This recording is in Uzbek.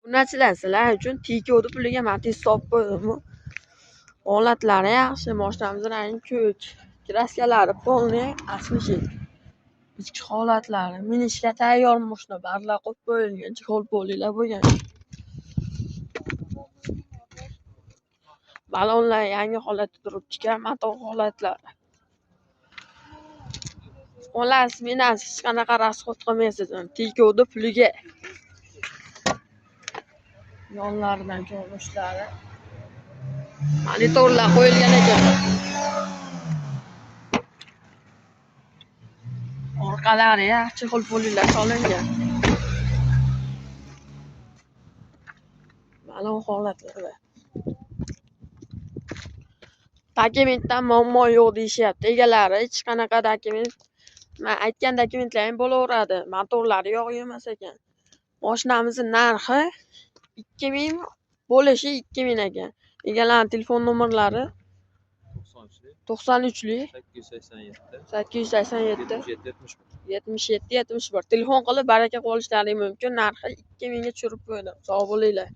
Bunachilar sizlar uchun Tiko'ni puliga Matiz sotib qo'ydim. Holatlari yaxshi, mashinamizning rangi ko'k, kraskalari polniy, asmishik. Ichki holatlari minishga tayyor mashina, barlar qo'yib qo'yilgan, chexol polilar bo'lgan. Balonlar yangi holatda turibdi, motor holatlari. Xullas, menasiz hech qanaqa rasxod qilmaysiz. Tiko'ni puliga. Yonlaridan ko'rinishlari. Monitorlar qo'yilgan ekan. Orqalari yaxshi xil polilar solingan. Balon holatlari. Dokumentdan muammo yo'q deyishyapti. Egalari hech qanaqa dokument, men aytgan dokumentlar ham bo'laveradi. Motorlari yog'iy emas ekan. Mashinamizning narxi 2000 bo'lishi 2000 ekan. Egalarning telefon nomerlari 93 887 77 71. Telefon qilib baraka qilishlari mumkin. Narxi 2000 ga tushirib qo'ydim. Sog' bo'linglar.